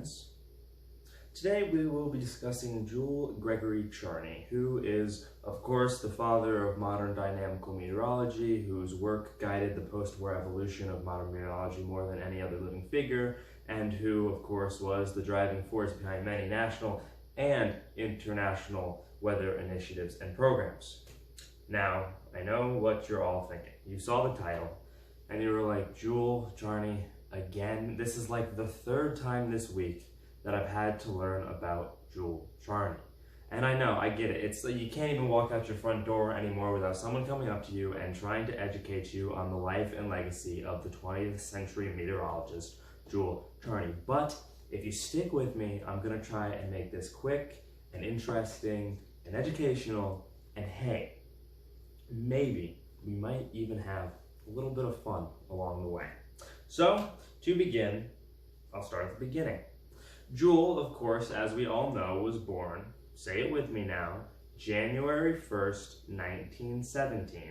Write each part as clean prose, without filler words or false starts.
friends. Today we will be discussing Jule Gregory Charney, who is, of course, the father of modern dynamical meteorology, whose work guided the post-war evolution of modern meteorology more than any other living figure, and who, of course, was the driving force behind many national and international weather initiatives and programs. Now, I know what you're all thinking. You saw the title, and you were like, Jule Charney, again? This is like the third time this week that I've had to learn about Jule Charney. And I know, I get it. It's like you can't even walk out your front door anymore without someone coming up to you and trying to educate you on the life and legacy of the 20th century meteorologist, Jule Charney. But if you stick with me, I'm gonna try and make this quick and interesting and educational, and hey, maybe we might even have a little bit of fun along the way. So, to begin, I'll start at the beginning. Jule, of course, as we all know, was born, say it with me now, January 1st, 1917,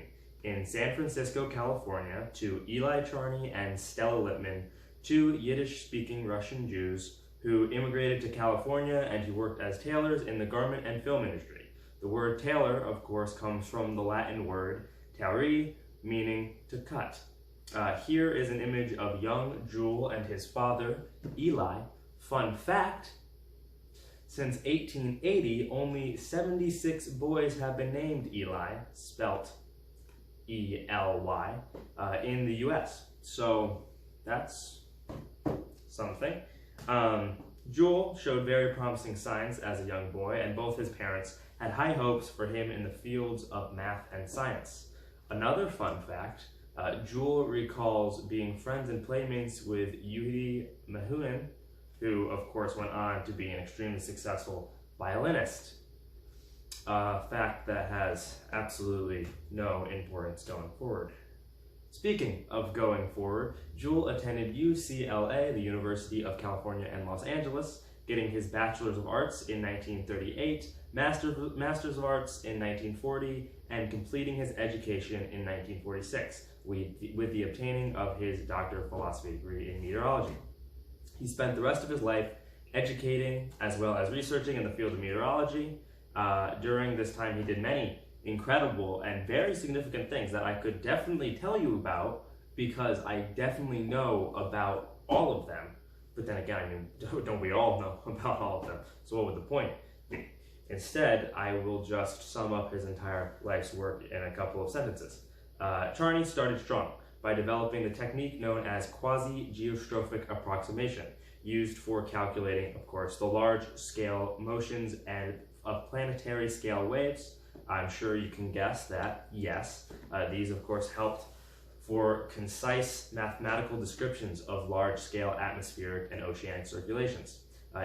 in San Francisco, California, to Eli Charney and Stella Lippman, two Yiddish-speaking Russian Jews who immigrated to California and who worked as tailors in the garment and film industry. The word tailor, of course, comes from the Latin word tauri, meaning to cut. Here is an image of young Jule and his father, Eli. Fun fact, since 1880, only 76 boys have been named Eli, spelt E-L-Y, in the US. So that's something. Jule showed very promising signs as a young boy, and both his parents had high hopes for him in the fields of math and science. Another fun fact, Jule recalls being friends and playmates with Yehudi Menuhin, who of course went on to be an extremely successful violinist. A fact that has absolutely no importance going forward. Speaking of going forward, Jule attended UCLA, the University of California in Los Angeles, getting his Bachelor's of Arts in 1938, Master's of Arts in 1940, and completing his education in 1946 with the obtaining of his Doctor of Philosophy degree in meteorology. He spent the rest of his life educating as well as researching in the field of meteorology. During this time, he did many incredible and very significant things that I could definitely tell you about because I definitely know about all of them. But then again, I mean, don't we all know about all of them? So what would the point be? Instead, I will just sum up his entire life's work in a couple of sentences. Charney started strong by developing the technique known as quasi-geostrophic approximation, used for calculating, of course, the large-scale motions and of planetary scale waves. I'm sure you can guess that, yes, these, of course, helped for concise mathematical descriptions of large-scale atmospheric and oceanic circulations.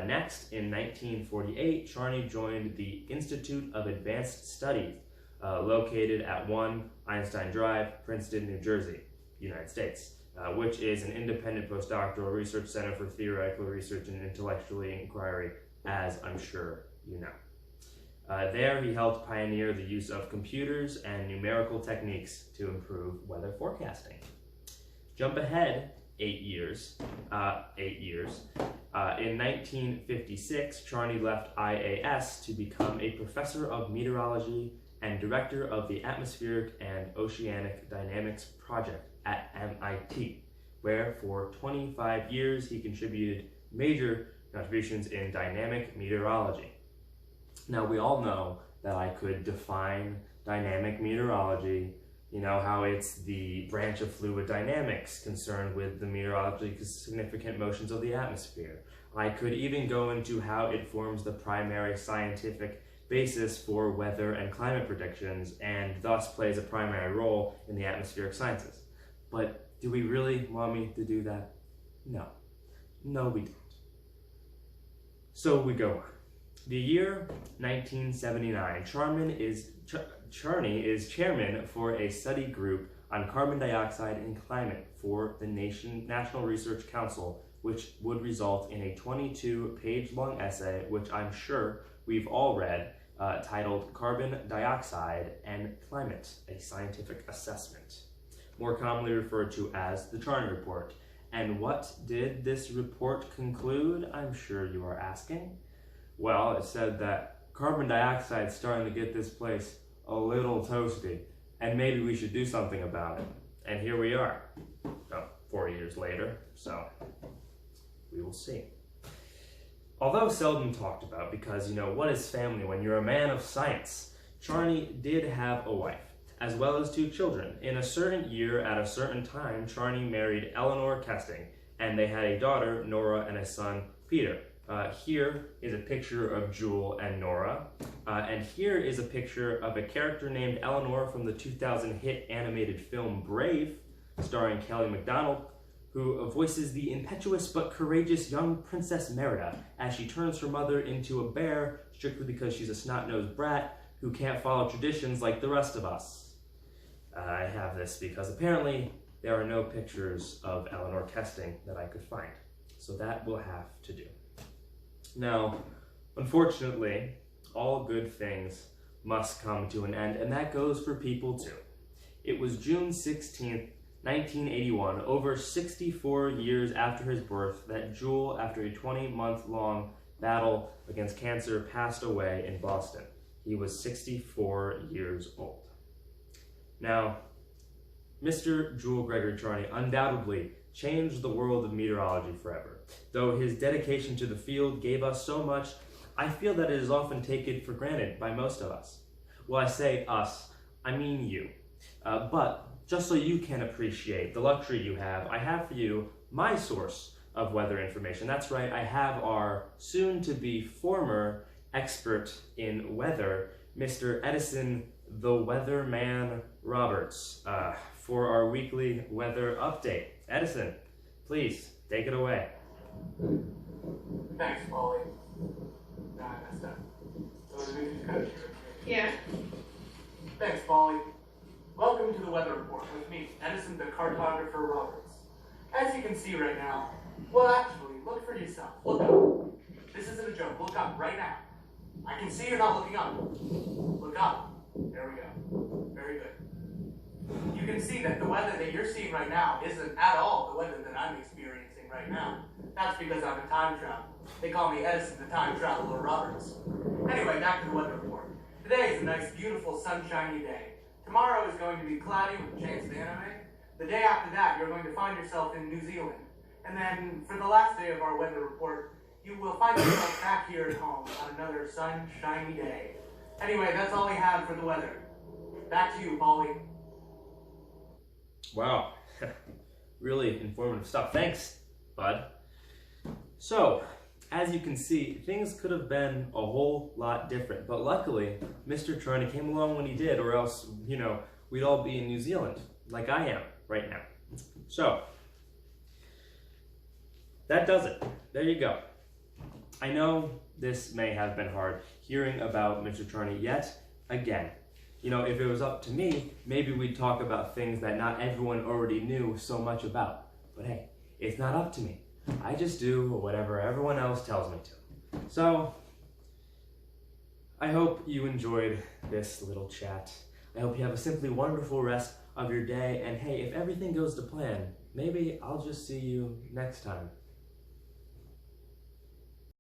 Next, in 1948, Charney joined the Institute of Advanced Studies, located at 1 Einstein Drive, Princeton, New Jersey, United States, which is an independent postdoctoral research center for theoretical research and intellectual inquiry, as I'm sure you know. There he helped pioneer the use of computers and numerical techniques to improve weather forecasting. Jump ahead 8 years. In 1956, Charney left IAS to become a professor of meteorology and director of the Atmospheric and Oceanic Dynamics Project at MIT, where for 25 years he contributed major contributions in dynamic meteorology. Now, we all know that I could define dynamic meteorology, you know, how it's the branch of fluid dynamics concerned with the meteorologically significant motions of the atmosphere. I could even go into how it forms the primary scientific basis for weather and climate predictions and thus plays a primary role in the atmospheric sciences. But do we really want me to do that? No. No, we don't. So we go on. The year 1979, Charney is chairman for a study group on carbon dioxide and climate for the National Research Council, which would result in a 22-page-long essay, which I'm sure we've all read, titled Carbon Dioxide and Climate, a Scientific Assessment, more commonly referred to as the Charney Report. And what did this report conclude, I'm sure you are asking? Well, it said that carbon dioxide is starting to get this place a little toasty, and maybe we should do something about it. And here we are, 4 years later, so we will see. Although seldom talked about, because, what is family when you're a man of science? Charney did have a wife, as well as 2 children. In a certain year, at a certain time, Charney married Eleanor Kesting, and they had a daughter, Nora, and a son, Peter. Here is a picture of Jule and Nora, and here is a picture of a character named Eleanor from the 2000 hit animated film Brave, starring Kelly MacDonald, who voices the impetuous but courageous young Princess Merida as she turns her mother into a bear strictly because she's a snot-nosed brat who can't follow traditions like the rest of us. I have this because apparently there are no pictures of Eleanor Kesting that I could find, so that will have to do. Now, unfortunately, all good things must come to an end, and that goes for people too. It was June 16th, 1981, over 64 years after his birth, that Jule, after a 20-month-long battle against cancer, passed away in Boston. He was 64 years old. Now, Mr. Jule Gregory Charney undoubtedly changed the world of meteorology forever. Though his dedication to the field gave us so much, I feel that it is often taken for granted by most of us. Well, I say us, I mean you. But just so you can appreciate the luxury you have, I have for you my source of weather information. That's right, I have our soon-to-be former expert in weather, Mr. Edison the Weatherman Roberts, for our weekly weather update. Edison, please, take it away. Thanks, Polly. No, I messed up. Yeah. Thanks, Polly. Welcome to the weather report with me, Edison the cartographer Roberts. As you can see right now, well, actually, look for yourself. Look up. This isn't a joke. Look up right now. I can see you're not looking up. Look up. There we go. Very good. You can see that the weather that you're seeing right now isn't at all the weather that I'm experiencing right now. That's because I'm in time travel. They call me Edison the Time Traveler Roberts. Anyway, back to the weather report. Today is a nice, beautiful, sunshiny day. Tomorrow is going to be cloudy with a chance of anime. The day after that, you're going to find yourself in New Zealand. And then, for the last day of our weather report, you will find yourself back here at home on another sunshiny day. Anyway, that's all we have for the weather. Back to you, Polly. Wow, really informative stuff. Thanks, bud. So, as you can see, things could have been a whole lot different, but luckily, Mr. Charney came along when he did, or else, we'd all be in New Zealand, like I am right now. So, that does it. There you go. I know this may have been hard, hearing about Mr. Charney yet again. If it was up to me, maybe we'd talk about things that not everyone already knew so much about. But hey, it's not up to me. I just do whatever everyone else tells me to. So, I hope you enjoyed this little chat. I hope you have a simply wonderful rest of your day. And hey, if everything goes to plan, maybe I'll just see you next time.